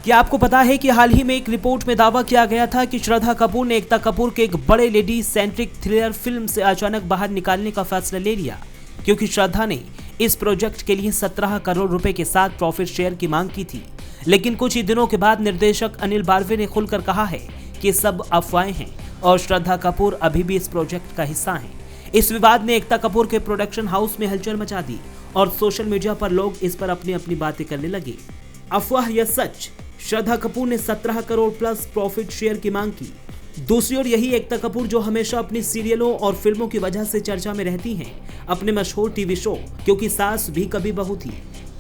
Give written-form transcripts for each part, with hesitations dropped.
क्या आपको पता है कि हाल ही में एक रिपोर्ट में दावा किया गया था कि श्रद्धा कपूर ने एकता कपूर के एक बड़े लेडी सेंट्रिक थ्रिलर फिल्म से अचानक बाहर निकालने का फैसला ले लिया, क्योंकि श्रद्धा ने इस प्रोजेक्ट के लिए 17 करोड़ रुपए के साथ प्रॉफिट शेयर की मांग की थी। लेकिन कुछ ही दिनों के बाद निर्देशक अनिल बारवे ने खुलकर कहा है कि सब अफवाहें हैं और श्रद्धा कपूर अभी भी इस प्रोजेक्ट का हिस्सा हैं। इस विवाद ने एकता कपूर के प्रोडक्शन हाउस में हलचल मचा दी और सोशल मीडिया पर लोग इस पर अपनी अपनी बातें करने लगे। अफवाह या सच? श्रद्धा कपूर ने 17 करोड़ प्लस प्रॉफिट शेयर की मांग की। दूसरी ओर यही एकता कपूर जो हमेशा अपनी सीरियलों और फिल्मों की वजह से चर्चा में रहती हैं, अपने मशहूर टीवी शो क्योंकि सास भी कभी बहू थी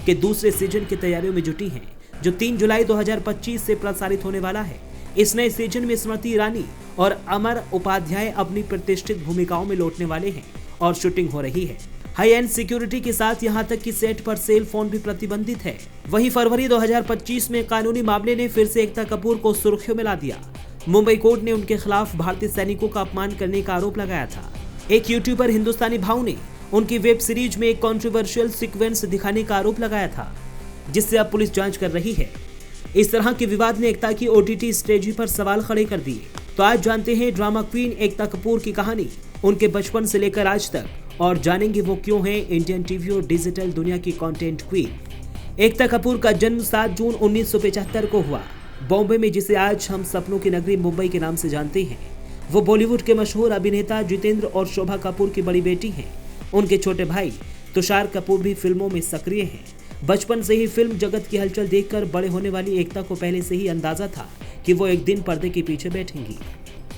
के दूसरे सीजन की तैयारियों में जुटी हैं, जो 3 जुलाई 2025 से प्रसारित होने वाला है। इस नए सीजन में स्मृति ईरानी और अमर उपाध्याय अपनी प्रतिष्ठित भूमिकाओं में लौटने वाले हैं और शूटिंग हो रही है। हाई एंड सिक्योरिटी के साथ यहां तक कि सेट पर सेल फोन भी प्रतिबंधित है। वहीं फरवरी 2025 में कानूनी मामले ने फिर से एकता कपूर को सुर्खियों में ला दिया। मुंबई कोर्ट ने उनके खिलाफ भारतीय सैनिकों का अपमान करने का आरोप लगाया था। एक यूट्यूबर हिंदुस्तानी भाव ने उनकी वेब सीरीज में एक कॉन्ट्रोवर्शियल सीक्वेंस दिखाने का आरोप लगाया था, जिससे अब पुलिस जांच कर रही है। इस तरह के विवाद ने एकता की OTT स्ट्रेटजी पर सवाल खड़े कर दिए। तो आज जानते हैं ड्रामा क्वीन एकता कपूर की कहानी, उनके बचपन से लेकर आज तक, और जानेंगे वो क्यों हैं इंडियन टीवी और डिजिटल दुनिया की कंटेंट क्वीन। एकता कपूर का जन्म 7 जून 1975 को हुआ बॉम्बे में, जिसे आज हम सपनों की नगरी मुंबई के नाम से जानते हैं। वो बॉलीवुड के मशहूर अभिनेता जितेंद्र और शोभा कपूर की बड़ी बेटी हैं। उनके छोटे भाई तुषार कपूर भी फिल्मों में सक्रिय हैं। बचपन से ही फिल्म जगत की हलचल देखकर बड़े होने वाली एकता को पहले से ही अंदाजा था कि वो एक दिन पर्दे के पीछे बैठेंगी।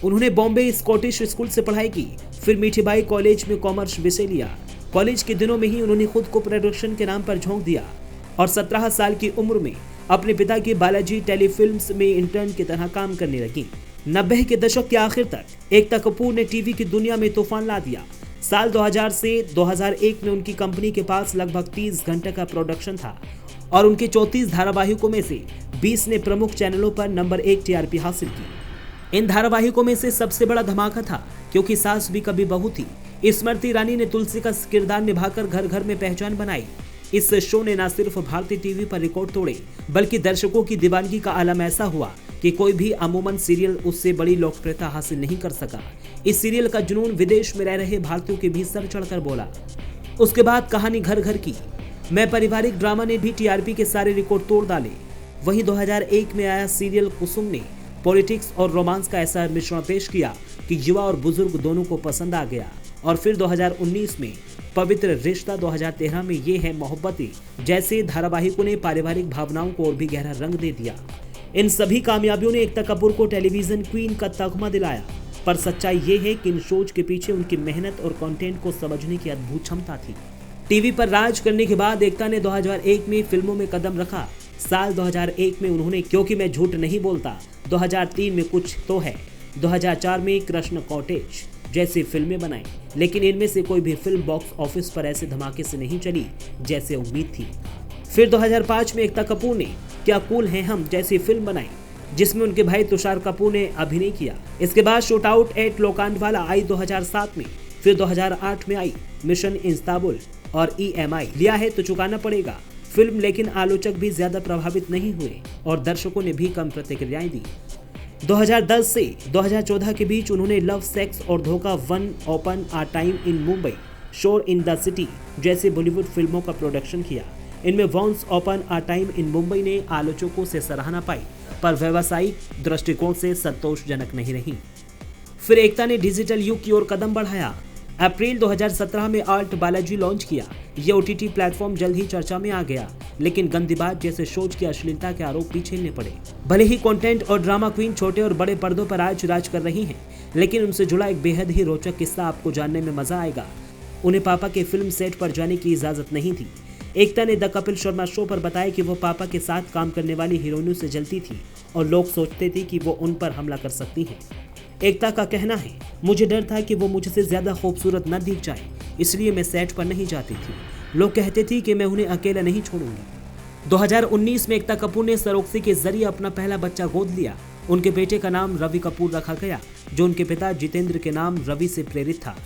उन्होंने बॉम्बे स्कॉटिश स्कूल से पढ़ाई की, फिर मीठीबाई कॉलेज में कॉमर्स विषय लिया। कॉलेज के दिनों में ही उन्होंने खुद को प्रोडक्शन के नाम पर झोंक दिया और 17 साल की उम्र में अपने पिता की बालाजी टेलीफिल्म्स में इंटर्न की तरह काम करने लगी। 90 के दशक के आखिर तक एकता कपूर ने टीवी की दुनिया में तूफान ला दिया। साल 2000 से 2001 में उनकी कंपनी के पास लगभग 30 घंटे का प्रोडक्शन था और उनके 34 धारावाहिकों में से 20 ने प्रमुख चैनलों पर नंबर 1 TRP हासिल की। इन धारावाहिकों में से सबसे बड़ा धमाका था क्योंकि सास भी कभी बहू थी। स्मृति ईरानी ने तुलसी का किरदार निभाकर घर घर में पहचान बनाई। इस शो ने न सिर्फ भारतीय टीवी पर रिकॉर्ड तोड़े, बल्कि दर्शकों की दीवानगी का आलम ऐसा हुआ कि कोई भी अमूमन सीरियल उससे बड़ी लोकप्रियता हासिल नहीं कर सका। इस सीरियल का जुनून विदेश में रह रहे भारतीयों के भी सर चढ़कर बोला। उसके बाद कहानी घर घर की मैं पारिवारिक ड्रामा ने भी TRP के सारे रिकॉर्ड तोड़ डाले। वहीं 2001 में आया सीरियल कुसुम ने पॉलिटिक्स और रोमांस का ऐसा मिश्रण पेश किया कि युवा और बुजुर्ग दोनों को पसंद आ गया। और फिर 2019 में पवित्र रिश्ता, 2013 में ये है मोहब्बतें जैसे धारावाहिकों ने पारिवारिक भावनाओं को और भी गहरा रंग दे दिया। इन सभी कामयाबियों ने एकता कपूर को टेलीविजन क्वीन का तगमा दिलाया, पर सच्चाई ये है कि इन शोज के पीछे उनकी मेहनत और कंटेंट को समझने की अद्भुत क्षमता थी। टीवी पर राज करने के बाद एकता ने 2001 में फिल्मों में कदम रखा। साल 2001 में उन्होंने क्योंकि मैं झूठ नहीं बोलता, 2003 में कुछ तो है, 2004 में कृष्ण कॉटेज जैसी फिल्में बनाई, लेकिन इनमें से कोई भी फिल्म बॉक्स ऑफिस पर ऐसे धमाके से नहीं चली जैसे उम्मीद थी। फिर 2005 में एकता कपूर ने क्या कूल हैं हम जैसी फिल्म बनाई, जिसमें उनके भाई तुषार कपूर ने अभिनय किया। इसके बाद शूट आउट एट लोकांडवाला आई 2007 में, फिर 2008 में आई मिशन इस्तांबुल और EMI लिया है तो चुकाना पड़ेगा फिल्म, लेकिन आलोचक भी ज्यादा प्रभावित नहीं हुए और दर्शकों ने भी कम प्रतिक्रियाएं दी। 2010 से 2014 के बीच उन्होंने love, sex aur Dhokha, once upon a time in Mumbai, Shor in the city जैसे बॉलीवुड फिल्मों का प्रोडक्शन किया। इनमें once upon a time in Mumbai ने आलोचकों से सराहना पाई, पर व्यवसायिक दृष्टिकोण से संतोषजनक नहीं रही। फिर एकता ने डिजिटल युग की ओर कदम बढ़ाया। अप्रैल 2017 में आल्ट बालाजी लॉन्च किया। ये OTT प्लेटफॉर्म जल्द ही चर्चा में आ गया, लेकिन गंदीबाज जैसे शोज की अश्लीलता के आरोप भी झेलने पड़े। भले ही कंटेंट और ड्रामा क्वीन छोटे और बड़े पर्दों पर आज राज कर रही हैं, लेकिन उनसे जुड़ा एक बेहद ही रोचक किस्सा आपको जानने में मजा आएगा। उन्हें पापा के फिल्म सेट पर जाने की इजाजत नहीं थी। एकता ने द कपिल शर्मा शो पर बताया कि वो पापा के साथ काम करने वाली हीरोइनों से जलती थी और लोग सोचते थे कि वो उन पर हमला कर सकती हैं। एकता का कहना है, मुझे डर था कि वो मुझसे ज्यादा खूबसूरत न दिख जाए, इसलिए मैं सेट पर नहीं जाती थी। लोग कहते थे कि मैं उन्हें अकेला नहीं छोड़ूंगी। 2019 में एकता कपूर ने सरोगसी के जरिए अपना पहला बच्चा गोद लिया। उनके बेटे का नाम रवि कपूर रखा गया, जो उनके पिता जितेंद्र के नाम रवि से प्रेरित था।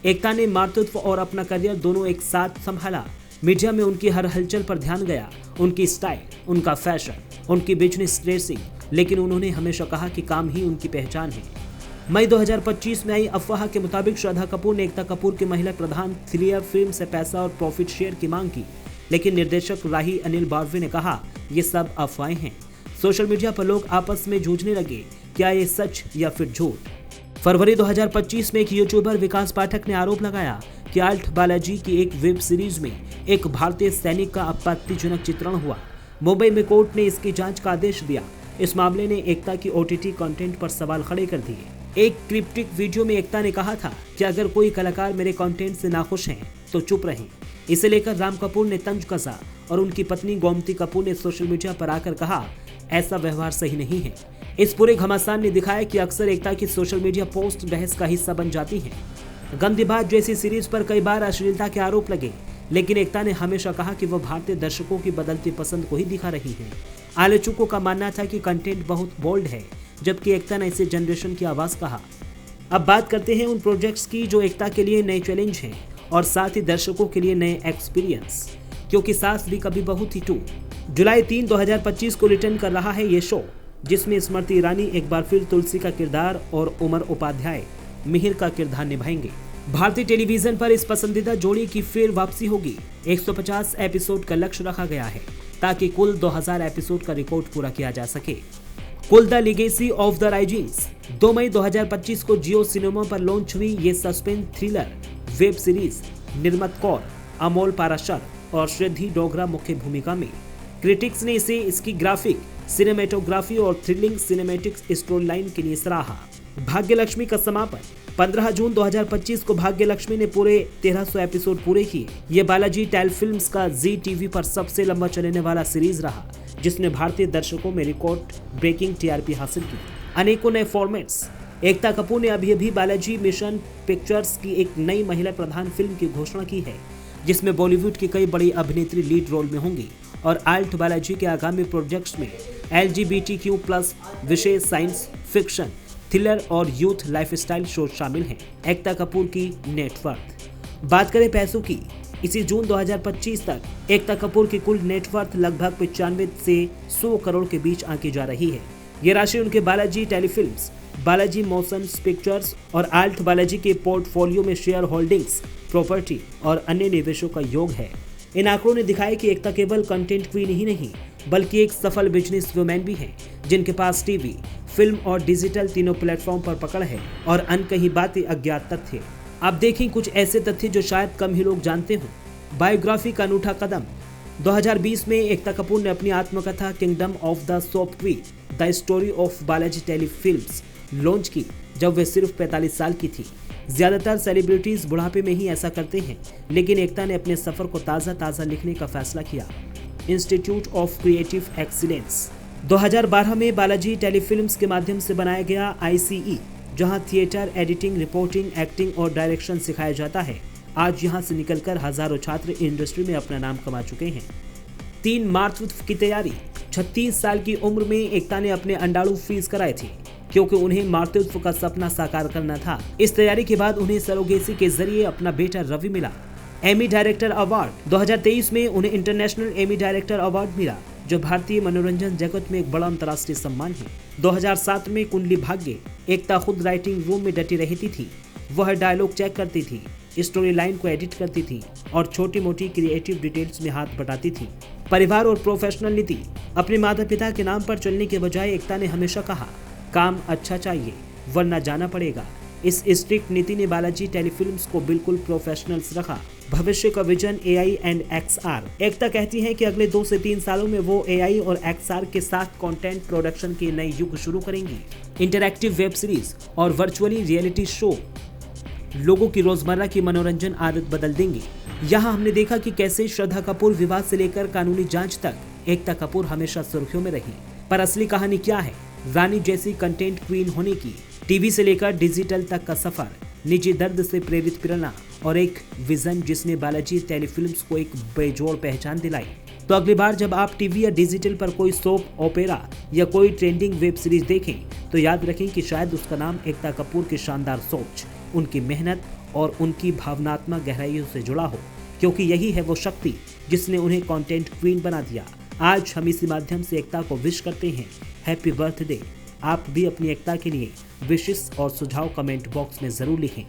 एकता ने मातृत्व और अपना करियर दोनों एक साथ संभाला। मीडिया में उनकी हर हलचल पर ध्यान गया, उनकी स्टाइल, उनका फैशन, उनकी बिजनेस ड्रेसिंग, लेकिन उन्होंने हमेशा कहा कि काम ही उनकी पहचान है। मई 2025 में आई अफवाह के मुताबिक श्रद्धा कपूर ने एकता कपूर की महिला प्रधान थ्रिलर फिल्म से पैसा और प्रॉफिट शेयर की मांग की, लेकिन निर्देशक राही अनिल बारवे ने कहा ये सब अफवाहें हैं। सोशल मीडिया पर लोग आपस में जूझने लगे, क्या ये सच या फिर झूठ। फरवरी 2025 में एक यूट्यूबर विकास पाठक ने आरोप लगाया कि आल्ट बालाजी की एक वेब सीरीज में एक भारतीय सैनिक का आपत्तिजनक चित्रण हुआ। मुंबई में कोर्ट ने इसकी जांच का आदेश दिया। इस मामले ने एकता की ओटीटी कंटेंट पर सवाल खड़े कर दिए। एक क्रिप्टिक वीडियो में एकता ने कहा था कि अगर कोई कलाकार मेरे कंटेंट से नाखुश हैं तो चुप रहें। इसे लेकर राम कपूर ने तंज कसा और उनकी पत्नी गोमती कपूर ने सोशल मीडिया पर आकर कहा ऐसा व्यवहार सही नहीं है। इस पूरे घमासान ने दिखाया कि अक्सर एकता की सोशल मीडिया पोस्ट बहस का हिस्सा बन जाती हैं। गंदी बात जैसी सीरीज पर कई बार अश्लीलता के आरोप लगे, लेकिन एकता ने हमेशा कहा कि वह भारतीय दर्शकों की बदलती पसंद को ही दिखा रही है। आलोचकों का मानना था कि कंटेंट बहुत बोल्ड है, जबकि एकता ने इसे जनरेशन की आवाज कहा। अब बात करते हैं उन प्रोजेक्ट्स की जो एकता के लिए नए चैलेंज हैं और साथ ही दर्शकों के लिए नए एक्सपीरियंस, क्योंकि सास भी कभी बहू थी 2 जुलाई 3, 2025 को रिटर्न कर रहा है ये शो, जिसमें स्मृति ईरानी एक बार फिर तुलसी का किरदार और उमर उपाध्याय मिहिर का किरदार निभाएंगे। भारतीय टेलीविजन पर इस पसंदीदा जोड़ी की फिर वापसी होगी। 150 एपिसोड का लक्ष्य रखा गया है ताकि कुल 2000 एपिसोड का रिकॉर्ड पूरा किया जा सके। Kull the legacy of the Raisinghs 2 मई 2025 को जियो सिनेमा पर लॉन्च हुई ये suspense thriller web series Nimrat Kaur, Amol Parashar और श्रद्धि डोगरा मुख्य भूमिका में। क्रिटिक्स ने इसे इसकी ग्राफिक, सिनेमेटोग्राफी और थ्रिलिंग सिनेमैटिक स्टोरी लाइन के लिए सराहा। भाग्यलक्ष्मी का समापन 15 जून 2025 को भाग्यलक्ष्मी ने पूरे 1300 एपिसोड पूरे किए। ये बालाजी टेलीफिल्म्स का जी टीवी पर सबसे लंबा चलने वाला सीरीज रहा, जिसने भारतीय दर्शकों में रिकॉर्ड ब्रेकिंग टीआरपी हासिल की। अनेकों नए फॉर्मेट्स। एकता कपूर ने अभी बालाजी मिशन पिक्चर्स की एक नई महिला प्रधान फिल्म की घोषणा की है, जिसमें बॉलीवुड की कई बड़ी अभिनेत्री लीड रोल में होंगी और आल्ट बालाजी के आगामी प्रोजेक्ट्स में LGBTQ+ विषय, साइंस फिक्शन, थ्रिलर और यूथ लाइफस्टाइल शो शामिल हैं। एकता कपूर की नेटवर्थ। बात करें पैसों की, इसी जून 2025 तक एकता कपूर की कुल नेटवर्थ लगभग 95 से 100 करोड़ के बीच आंकी जा रही है। ये राशि उनके Balaji telefilms, Balaji motion pictures और आल्ट बालाजी के पोर्टफोलियो में शेयर होल्डिंग्स, प्रॉपर्टी और अन्य निवेशों का योग है। इन आंकड़ों ने दिखाया कि एकता केवल कंटेंट क्वीन ही नहीं, बल्कि एक सफल बिजनेस वुमेन भी है, जिनके पास टीवी, फिल्म और डिजिटल तीनों प्लेटफॉर्म पर पकड़ है और अनकही बातें, अज्ञात तथ्य। अब देखें कुछ ऐसे तथ्य जो शायद कम ही लोग जानते हों। बायोग्राफी का अनूठा कदम। 2020 में एकता कपूर ने अपनी आत्मकथा kingdom of the soap queen, the story of Balaji telefilms launch की, जब वे सिर्फ 45 साल की थी। ज्यादातर सेलिब्रिटीज बुढ़ापे में ही ऐसा करते हैं, लेकिन एकता ने अपने सफर को ताज़ा लिखने का फैसला किया। Institute of creative excellence. 2012 में बालाजी टेलीफिल्म्स के माध्यम से बनाया गया ICE, जहां थिएटर, एडिटिंग, रिपोर्टिंग, एक्टिंग और डायरेक्शन सिखाया जाता है। आज यहां से निकलकर हजारों छात्र इंडस्ट्री में अपना नाम कमा चुके हैं। 3 मातृत्व की तैयारी। 36 साल की उम्र में एकता ने अपने अंडाणु फ्रीज कराए थे, क्योंकि उन्हें मातृत्व का सपना साकार करना था। इस तैयारी के बाद उन्हें सरोगेसी के जरिए अपना बेटा रवि मिला। Amy director award. 2023 में उन्हें इंटरनेशनल एमी डायरेक्टर अवार्ड मिला, जो भारतीय मनोरंजन जगत में एक बड़ा अंतर्राष्ट्रीय सम्मान है। 2007 में कुंडली भाग्य। एकता खुद राइटिंग रूम में डटी रहती थी। वह डायलॉग चेक करती थी, स्टोरी लाइन को एडिट करती थी और छोटी मोटी क्रिएटिव डिटेल्स में हाथ बटाती थी। परिवार और प्रोफेशनल नीति। अपने माता पिता के नाम पर चलने के बजाय एकता ने हमेशा कहा, काम अच्छा चाहिए वरना जाना पड़ेगा। इस स्ट्रिक्ट नीति ने बालाजी टेलीफिल्म्स को बिल्कुल प्रोफेशनल्स रखा। भविष्य का विजन AI एंड XR। एकता कहती हैं कि अगले 2 से 3 सालों में वो AI और XR के साथ कंटेंट प्रोडक्शन के नए युग शुरू करेंगी। इंटरैक्टिव वेब सीरीज और वर्चुअली रियलिटी शो लोगों की रोजमर्रा की मनोरंजन आदत बदल देंगी। यहाँ हमने देखा कि कैसे श्रद्धा कपूर विवाद से लेकर कानूनी जांच तक एकता कपूर हमेशा सुर्खियों में रही। पर असली कहानी क्या है? रानी जैसी कंटेंट क्वीन होने की, टीवी से लेकर डिजिटल तक का सफर, निजी दर्द से प्रेरित प्रेरणा और एक विजन जिसने बालाजी टेलीफिल्म्स को एक बेजोड़ पहचान दिलाई। तो अगली बार जब आप टीवी या डिजिटल पर कोई सोप ओपेरा या कोई ट्रेंडिंग वेब सीरीज देखें, तो याद रखें कि शायद उसका नाम एकता कपूर की शानदार सोच, उनकी मेहनत और उनकी भावनात्मक गहराइयों से जुड़ा हो। क्योंकि यही है वो शक्ति जिसने उन्हें कंटेंट क्वीन बना दिया। आज हम इसी माध्यम से एकता को विश करते हैं हैप्पी बर्थडे। आप भी अपनी एकता के लिए विशेष और सुझाव कमेंट बॉक्स में जरूर लिखें।